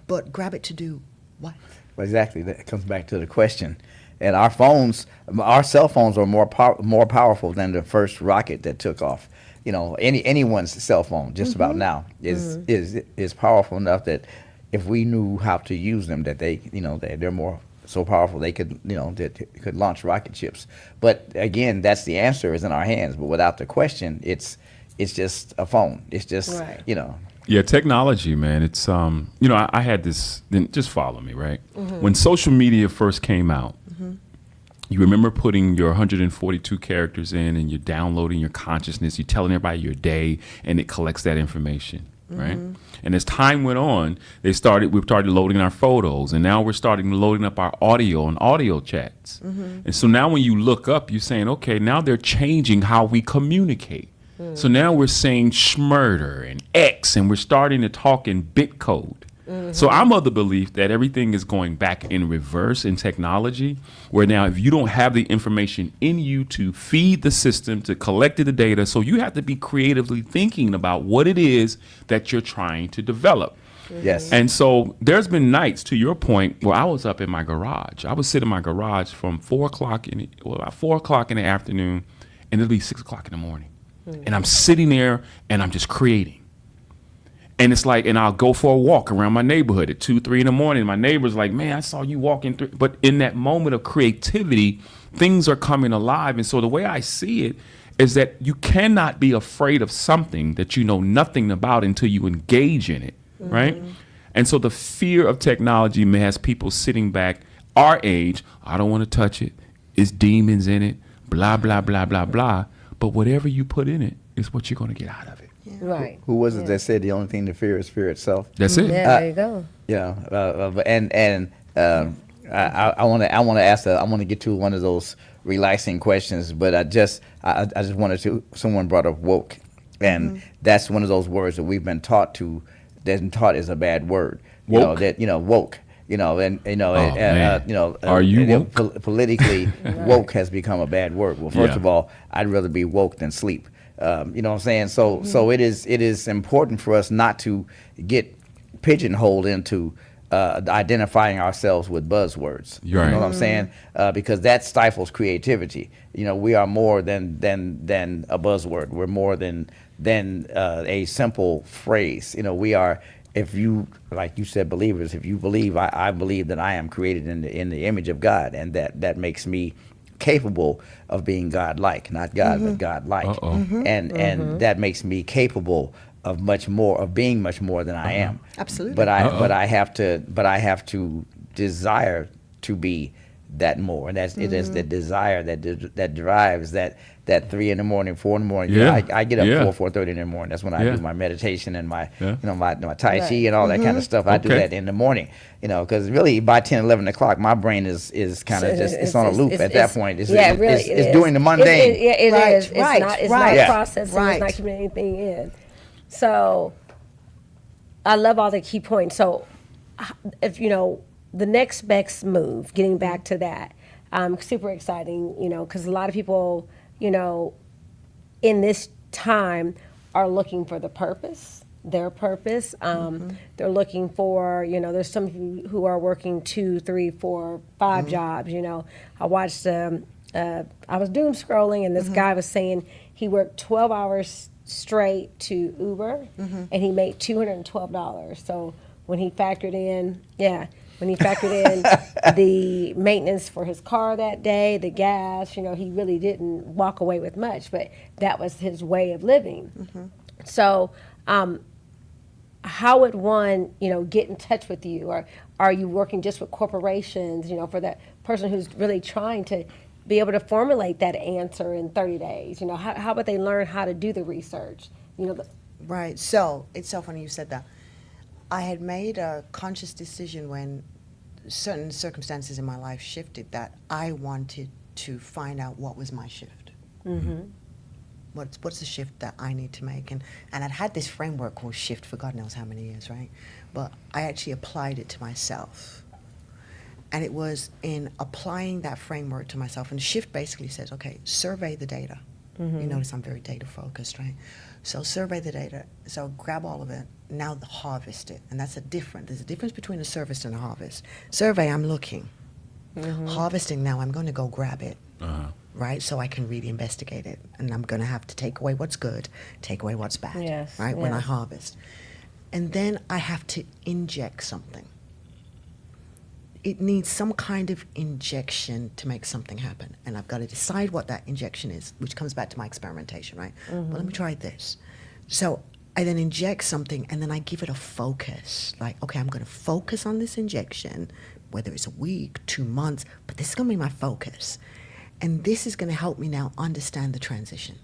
But grab it to do what? Well, exactly. That comes back to the question. And our cell phones are more powerful than the first rocket that took off. You know, anyone's cell phone just about now is powerful enough that if we knew how to use them, that they're more so powerful they could that could launch rocket ships. But again, that's the answer is in our hands. But without the question, it's just a phone. It's just Right. Yeah, technology, man. It's I had this. Then just follow me, right? When social media first came out, you remember putting your 142 characters in, and you're downloading your consciousness. You're telling everybody your day, and it collects that information, right? And as time went on, we started loading our photos, and now we're starting loading up our audio and audio chats. And so now when you look up, you're saying, okay, now they're changing how we communicate. So now we're saying schmurder and X, and we're starting to talk in bit code. So I'm of the belief that everything is going back in reverse in technology, where now if you don't have the information in you to feed the system, to collect the data, so you have to be creatively thinking about what it is that you're trying to develop. Yes. And so there's been nights, to your point, where I was up in my garage. I would sit in my garage from 4 o'clock about 4 o'clock in the afternoon, and it'll be 6 o'clock in the morning. And I'm sitting there and I'm just creating. And it's like, and I'll go for a walk around my neighborhood at 2, 3 in the morning. My neighbor's like, man, I saw you walking through. But in that moment of creativity, things are coming alive. And so the way I see it is that you cannot be afraid of something that you know nothing about until you engage in it, right? And so the fear of technology has people sitting back our age. I don't want to touch it. It's demons in it, blah, blah, blah, blah, blah. But whatever you put in it is what you're going to get out of it. Right. Who was it that said the only thing to fear is fear itself? That's it. Yeah, there you go. Yeah, I want to get to one of those relaxing questions, but I just wanted to. Someone brought up woke, and that's one of those words that we've been taught is a bad word. Woke? Woke. Are you woke? Politically, woke has become a bad word. Well, first Yeah. of all, I'd rather be woke than sleep. You know what I'm saying? So it is important for us not to get pigeonholed into identifying ourselves with buzzwords. Right. You know what I'm saying? Because that stifles creativity. We are more than a buzzword. We're more than a simple phrase. We are. If you, like you said, believers, if you believe, I believe that I am created in the image of God, and that makes me capable of being God-like, not God, but God-like, and that makes me capable of being much more than I am. Absolutely. But I have to desire to be that more, and it is the desire that drives that 3 in the morning, 4 in the morning. Yeah. I get up Yeah. 4:30 in the morning. That's when I Yeah. do my meditation and my Yeah. my Tai Chi and all that kind of stuff. I do Okay. that in the morning. Because really by 10, 11 o'clock, my brain is kind of just it's on a loop at that point. It's doing the mundane. It Right, is. It's right, not. It's right. not Yeah. processing. Right. It's not keeping anything in. So, I love all the key points. So, if the next best move, getting back to that, super exciting. Because a lot of people, in this time, are looking for their purpose. They're looking for, there's some who are working 2, 3, 4, 5 jobs. I watched. I was doom scrolling, and this guy was saying he worked 12 hours straight to Uber, and he made $212. So when he factored in, the maintenance for his car that day, the gas, he really didn't walk away with much, but that was his way of living. So, how would one, get in touch with you, or are you working just with corporations, for that person who's really trying to be able to formulate that answer in 30 days? How would they learn how to do the research? Right. So it's so funny you said that. I had made a conscious decision when certain circumstances in my life shifted that I wanted to find out what was my shift. What's the shift that I need to make? And I'd had this framework called shift for God knows how many years, right? But I actually applied it to myself. And it was in applying that framework to myself. And shift basically says, okay, survey the data. You notice I'm very data focused, right? So survey the data. So grab all of it. Now harvest it. And there's a difference between a service and a harvest. Survey, I'm looking. Harvesting, now I'm going to go grab it. Right? So I can really investigate it. And I'm going to have to take away what's good, take away what's bad. Yes, Right? When I yes. harvest. And then I have to inject something. It needs some kind of injection to make something happen. And I've got to decide what that injection is, which comes back to my experimentation, right? Well, let me try this. So I then inject something, and then I give it a focus. Like, okay, I'm going to focus on this injection, whether it's a week, 2 months, but this is going to be my focus. And this is going to help me now understand the transition.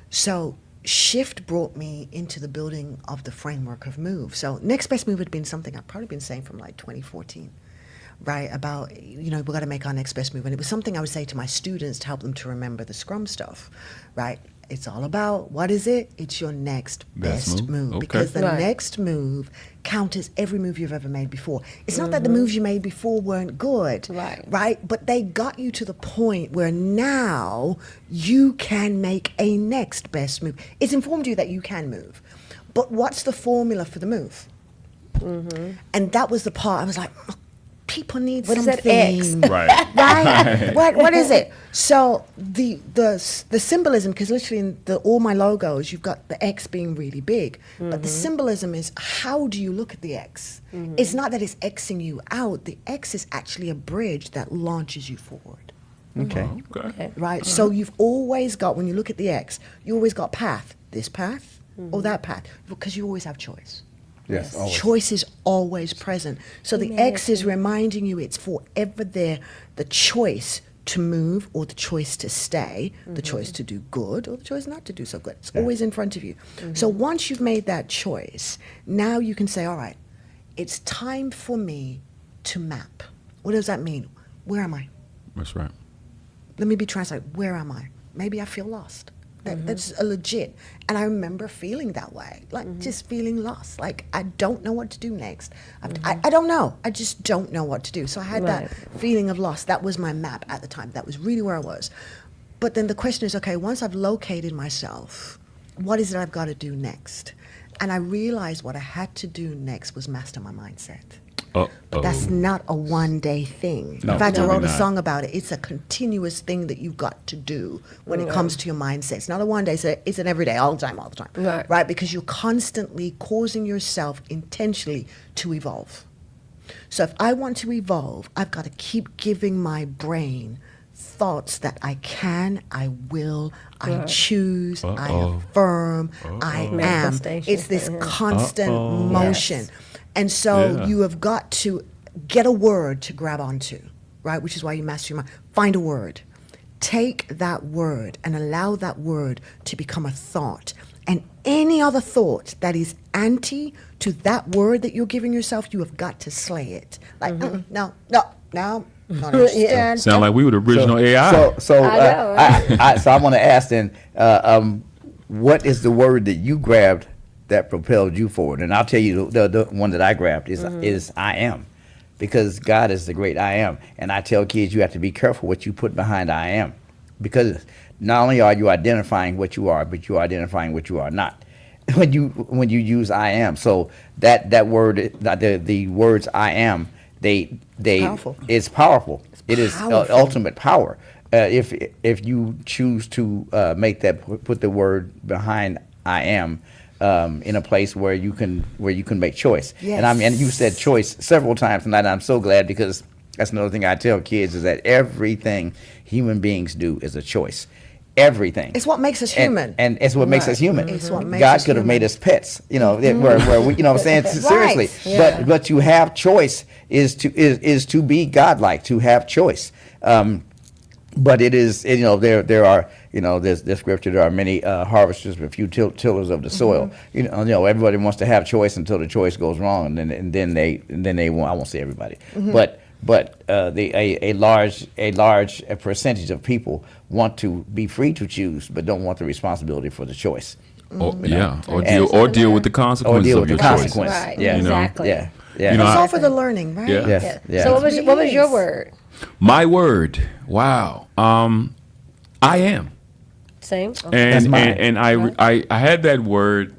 So shift brought me into the building of the framework of move. So next best move had been something I've probably been saying from like 2014, right? About, we've got to make our next best move. And it was something I would say to my students to help them to remember the Scrum stuff, right? It's all about, what is it? It's your next best move. Okay. Because the Right. next move counters every move you've ever made before. It's not that the moves you made before weren't good, right? But they got you to the point where now you can make a next best move. It's informed you that you can move. But what's the formula for the move? And that was the part I was like, people need What is something. that X? Right. Right? What is it? So the symbolism, because literally in all my logos, you've got the X being really big, but the symbolism is, how do you look at the X? It's not that it's Xing you out. The X is actually a bridge that launches you forward. Okay. Okay. Right? So you've always got, when you look at the X, you always got path, this path or that path, because you always have choice. Yes. Always. Choice is always present. So the X is reminding you it's forever there, the choice to move or the choice to stay, the choice to do good or the choice not to do so good. It's always in front of you. So once you've made that choice, now you can say, all right, it's time for me to map. What does that mean? Where am I? That's right. Let me be translated. Where am I? Maybe I feel lost. That's a legit. And I remember feeling that way, like just feeling lost. Like I don't know what to do next. I don't know. I just don't know what to do. So I had that feeling of loss. That was my map at the time. That was really where I was. But then the question is, okay, once I've located myself, what is it I've got to do next? And I realized what I had to do next was master my mindset. But that's not a one-day thing. No, in fact, I probably wrote a not. song about it. It's a continuous thing that you've got to do when it comes to your mindset. It's not a one day, it's an everyday, all the time. Right? Because you're constantly causing yourself intentionally to evolve. So if I want to evolve, I've got to keep giving my brain thoughts that I can, I will, I choose, I affirm, I am. Manifestation. It's this constant motion. Yes. And so Yeah. you have got to get a word to grab onto, right? Which is why you master your mind. Find a word. Take that word and allow that word to become a thought. And any other thought that is anti to that word that you're giving yourself, you have got to slay it. Like, no, not understand. Sound like we were the original AI. So I know, so I want to ask then, what is the word that you grabbed that propelled you forward? And I'll tell you the one that I grabbed is I am, because God is the great I am. And I tell kids you have to be careful what you put behind I am, because not only are you identifying what you are, but you're identifying what you are not when you use I am. So that word, the words I am, they Powerful. it's powerful. It is powerful. ultimate power. If you choose to put the word behind I am in a place where you can make choice. Yes. And you said choice several times tonight. And I'm so glad, because that's another thing I tell kids is that everything human beings do is a choice. Everything. It's what makes us human. And it's what makes us human. It's what makes God us could have made human. us pets, where we, what I'm saying, seriously. Yeah. But to have choice is to be godlike, to have choice. But it is, there are, there's scripture, there are many harvesters, but few tillers of the soil. Everybody wants to have choice until the choice goes wrong, and then they won't. I won't say everybody, but a large percentage of people want to be free to choose, but don't want the responsibility for the choice. Or And- deal with the consequences deal of with your the choice. consequences. Right, Yeah. exactly. Yeah. You know, It's I- all for the learning, right? Yeah. Yes. Yeah. So what was your word? My word. Wow. I am. Same. Okay. That's And mine. and I had that word,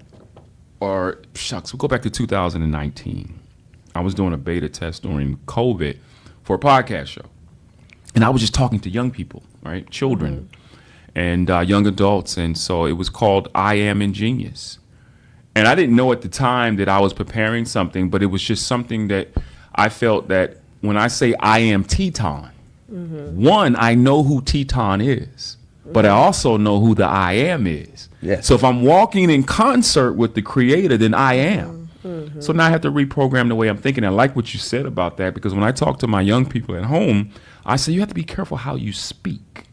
or shucks, we'll go back to 2019. I was doing a beta test during COVID for a podcast show. And I was just talking to young people, right? Children and young adults. And so it was called I Am Ingenious. And I didn't know at the time that I was preparing something, but it was just something that I felt that when I say I am Teton, one, I know who Teton is, but I also know who the I am is. Yes. So if I'm walking in concert with the creator, then I am. So now I have to reprogram the way I'm thinking. I like what you said about that, because when I talk to my young people at home, I say you have to be careful how you speak,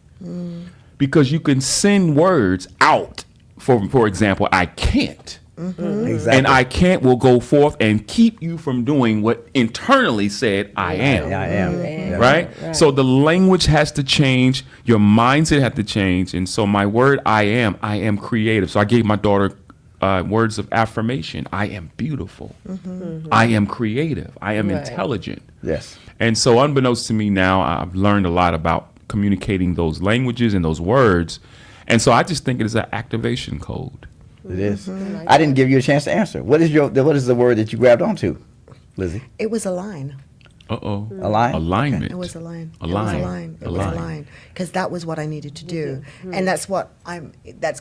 because you can send words out. For example, I can't. Exactly. And I can't will go forth and keep you from doing what internally said I am. I am. Yeah. Right? So the language has to change, your mindset has to change. And so my word I am creative. So I gave my daughter words of affirmation. I am beautiful. I am creative. I am intelligent. Yes. And so unbeknownst to me now, I've learned a lot about communicating those languages and those words. And so I just think it is an activation code. It is. I didn't give you a chance to answer. What is the word that you grabbed onto, Lizzie? It was a line. Uh-oh. A line? Alignment. It was a line. A It was line. a line. It A was a line. line. Because that was what I needed to do. And that's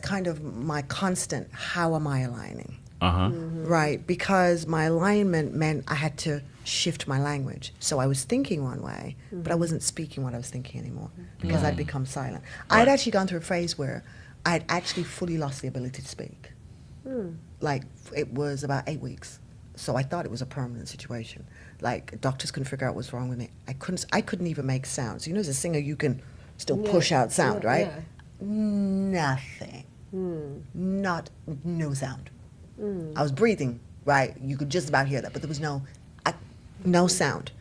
kind of my constant, how am I aligning? Uh-huh. right? Because my alignment meant I had to shift my language. So I was thinking one way, but I wasn't speaking what I was thinking anymore because I'd become silent. I'd actually gone through a phase where I'd actually fully lost the ability to speak. Like, it was about 8 weeks. So I thought it was a permanent situation. Like, doctors couldn't figure out what's wrong with me. I couldn't even make sounds. You know, as a singer, you can still push out sound, right? Yeah. Nothing. No sound. I was breathing, right? You could just about hear that, but there was no sound,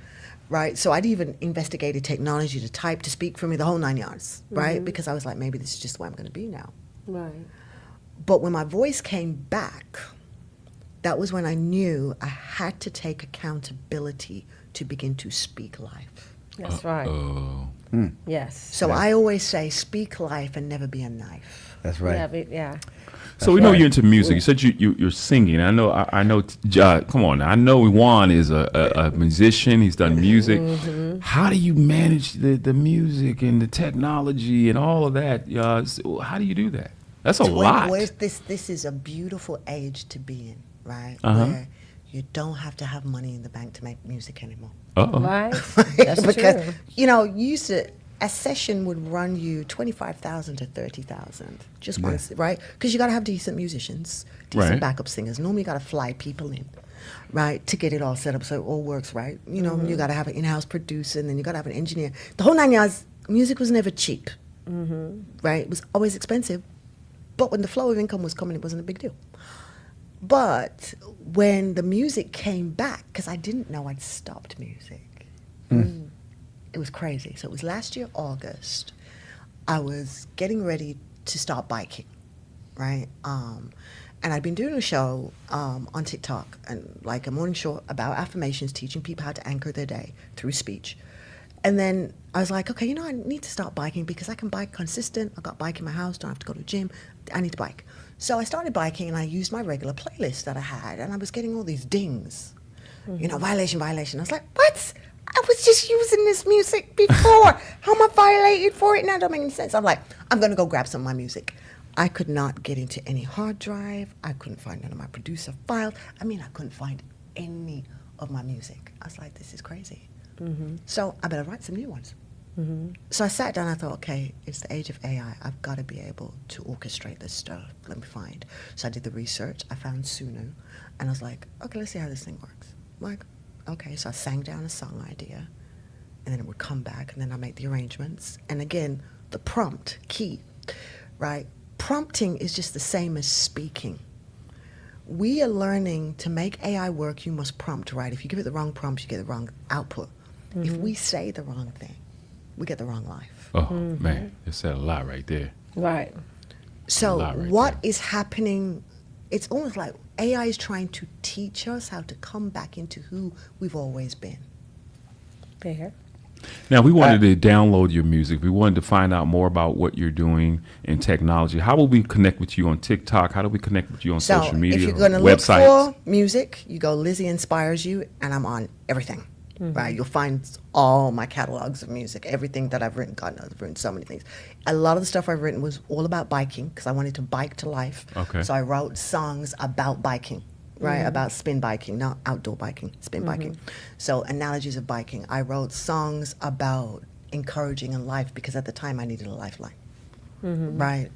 right? So I'd even investigated technology to type, to speak for me, the whole 9 yards, right? Because I was like, maybe this is just where I'm going to be now. Right. But when my voice came back, that was when I knew I had to take accountability to begin to speak life. That's right. Oh. Yes. So I always say, speak life and never be a knife. That's right. Yeah. Yeah. So we know right. you're into music. You said you're singing. I know. Come on. I know Juan is a musician. He's done music. How do you manage the music and the technology and all of that? So how do you do that? That's a lot. This is a beautiful age to be in, right? Uh-huh. Where you don't have to have money in the bank to make music anymore. Uh-oh. Right. That's Because true. a session would run you 25,000 to 30,000 just once, right? Because you got to have decent musicians, decent Right. backup singers. Normally, you got to fly people in, right, to get it all set up so it all works right. You know, you got to have an in-house producer, and then you got to have an engineer. The whole 9 yards. Music was never cheap, right? It was always expensive, but when the flow of income was coming, it wasn't a big deal. But when the music came back, because I didn't know I'd stopped music. It was crazy. So it was last year, August. I was getting ready to start biking, right? And I'd been doing a show on TikTok, and like a morning show about affirmations, teaching people how to anchor their day through speech. And then I was like, okay, I need to start biking because I can bike consistent. I got bike in my house, don't have to go to the gym. I need to bike. So I started biking, and I used my regular playlist that I had, and I was getting all these dings. Violation. I was like, what? I was just using this music before. How am I violated for it now? Don't make any sense. I'm like, I'm going to go grab some of my music. I could not get into any hard drive. I couldn't find none of my producer files. I couldn't find any of my music. I was like, this is crazy. So I better write some new ones. So I sat down and I thought, okay, it's the age of AI. I've got to be able to orchestrate this stuff. Let me find. So I did the research. I found Suno. And I was like, okay, let's see how this thing works. I'm like, okay, so I sang down a song idea. And then it would come back. And then I make the arrangements. And again, the prompt, key, right? Prompting is just the same as speaking. We are learning to make AI work, you must prompt, right? If you give it the wrong prompt, you get the wrong output. If we say the wrong thing, we get the wrong life. Oh man, you said a lot right there. Right. So lot right what there. is happening, it's almost like AI is trying to teach us how to come back into who we've always been. Fair. Now, we wanted to download your music. We wanted to find out more about what you're doing in technology. How will we connect with you on TikTok? How do we connect with you on So social media? if you're going to look websites? for music, you go Lizzie Inspires You, and I'm on everything. Right, you'll find all my catalogs of music, everything that I've written. God knows, I've written so many things. A lot of the stuff I've written was all about biking because I wanted to bike to life. Okay. So I wrote songs about biking, right, about spin biking, not outdoor biking, spin biking. So analogies of biking. I wrote songs about encouraging in life because at the time I needed a lifeline, right?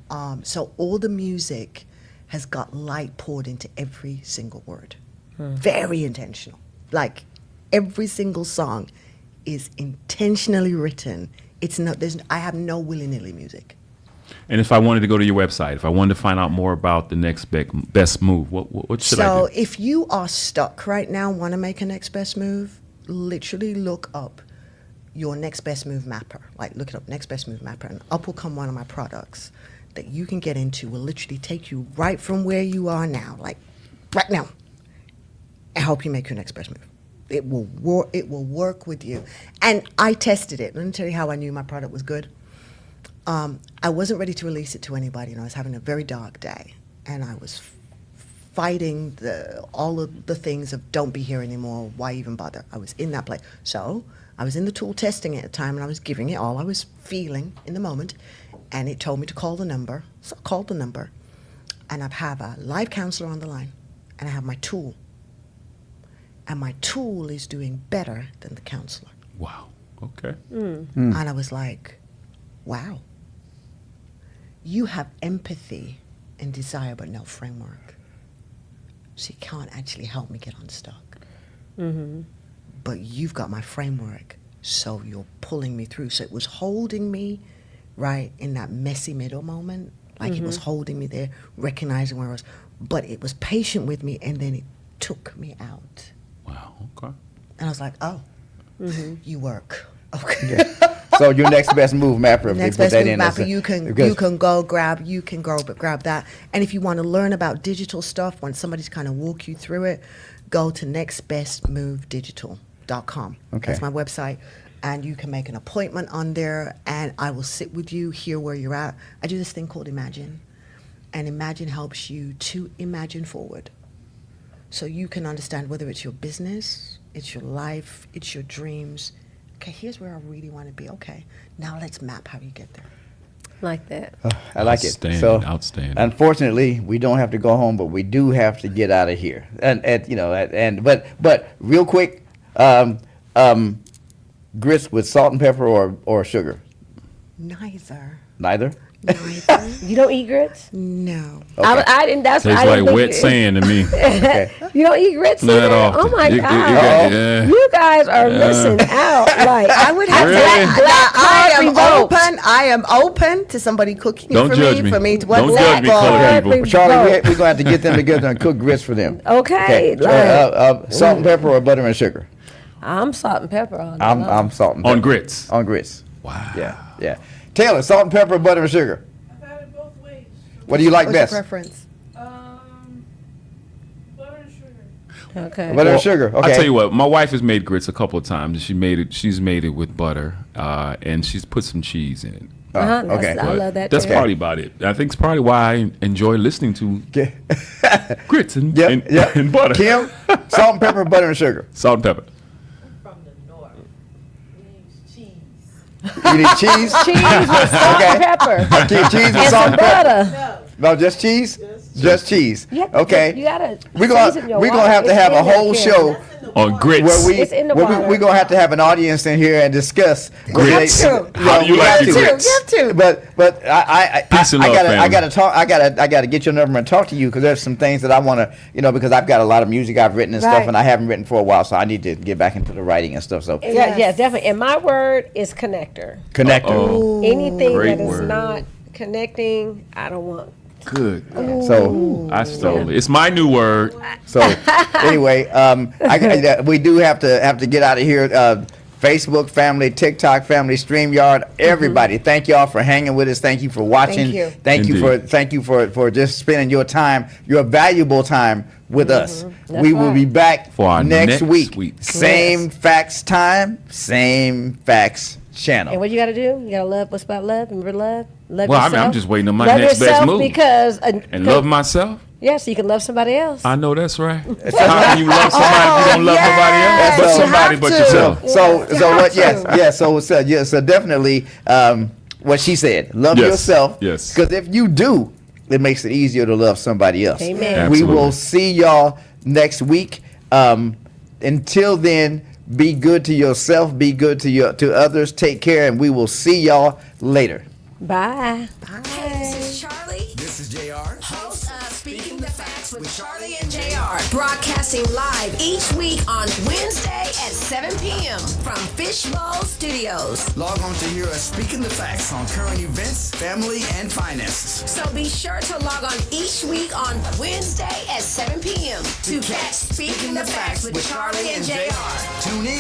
So all the music has got light poured into every single word. Very intentional. Like, every single song is intentionally written. I have no willy-nilly music. And if I wanted to go to your website, if I wanted to find out more about the next best move, what should I So do? if you are stuck right now, want to make a next best move, literally look up your next best move mapper. Like, look it up, next best move mapper, and up will come one of my products that you can get into. Will literally take you right from where you are now, like right now, and help you make your next best move. It will work with you. And I tested it. Let me tell you how I knew my product was good. I wasn't ready to release it to anybody. I was having a very dark day, and I was fighting all of the things of don't be here anymore. Why even bother? I was in that place. So I was in the tool testing at the time, and I was giving it all I was feeling in the moment, and it told me to call the number. So I called the number, and I have a live counselor on the line. and I have my tool. And my tool is doing better than the counselor. Wow. Okay. And I was like, wow. You have empathy and desire, but no framework. So you can't actually help me get unstuck. But you've got my framework, so you're pulling me through. So it was holding me right in that messy middle moment. Like it was holding me there, recognizing where I was. But it was patient with me, and then it took me out. Wow. Okay. And I was like, oh, you work. Okay. So your next best move mapper. Next put best that move in as mapper, a- you can because- grab that. And if you want to learn about digital stuff, when somebody's kind of walk you through it, go to nextbestmovedigital.com. Okay. That's my website. And you can make an appointment on there, and I will sit with you, hear where you're at. I do this thing called Imagine. And Imagine helps you to imagine forward. So you can understand whether it's your business, it's your life, it's your dreams. Okay, here's where I really want to be. Okay, now let's map how you get there. Like that. I like it. Outstanding, So, outstanding. Unfortunately, we don't have to go home, but we do have to get out of here. But real quick, grits with salt and pepper or sugar? Neither. Neither. Neither. You don't eat grits? No. I didn't. That's Tastes I didn't like think wet sand to me. Okay. You don't eat grits Not either? often. Oh my You god! got- yeah. You guys are missing out. Like I would have Really? to. Black I card am revoked. open. I am open to somebody cooking Don't it for judge me. me. For me to Don't what judge me, black colored card. people. Charlie, Revoked. we're going to have to get them together and cook grits for them. Okay, Salt and pepper or butter and sugar? I'm salt and pepper on. I'm salt and pepper. On grits. On grits. Wow. Yeah. Taylor, salt and pepper, butter and sugar. I've had it both ways. What do you like What's your best? preference? Butter and sugar. Okay. Butter and sugar. Okay. I tell you what, my wife has made grits a couple of times. She's made it with butter, and she's put some cheese in it. Okay. I love that. That's too. probably about it. I think it's probably why I enjoy listening to Okay. grits and, Yep, and, yep. and butter. Kim, salt and pepper, butter and sugar. Salt and pepper. From the north. We use cheese. You need cheese? Cheese with salt and pepper Cheese with and salt some and pepper. butter. No, just cheese? Just cheese. You have- Okay. You gotta. We're season your gonna water. have to It's have in a there, whole Kim. show On grits. where It's in the we're water. gonna have to have an audience in here and discuss Grits. You have to. How do you we like have your to. grits? You have to. But I Peace and love, I family. gotta talk. I gotta get your number and talk to you because there's some things that I want to because I've got a lot of music I've written and stuff Right. and I haven't written for a while, so I need to get back into the writing and stuff. So Yeah, definitely. And my word is connector. connector. Oh, Anything Great that is word. not connecting, I don't want. good. So I stole it. It's my new word. So anyway, we do have to get out of here. Facebook family, TikTok family, StreamYard, everybody. Thank y'all for hanging with us. Thank you for watching. Thank you. Thank you for just spending your time, your valuable time with us. That's We will right. be back For our next next week. week. Same facts time, same facts channel. And what you got to do? You got to love. What's about love? Remember love? Love Well, yourself. I'm just waiting on my love next best yourself move. because And love myself. Yeah, so you can love somebody else. I know that's right. How can you love somebody if you don't love nobody else? But You somebody have but to. yourself. So definitely what she said. Love Yes, yourself. yes. Because if you do, it makes it easier to love somebody else. Amen. We will Absolutely. see y'all next week. Until then, be good to yourself, be good to others, take care, and we will see y'all later. Bye. Hey, this is Charlie, This is JR. host of Speaking the Facts with Charlie and JR. Broadcasting live each week on Wednesday at 7 p.m. from Fishbowl Studios. Log on to hear us speaking the facts on current events, family, and finances. So be sure to log on each week on Wednesday at 7 p.m. to catch Speaking the Facts with Charlie and JR. Tune in.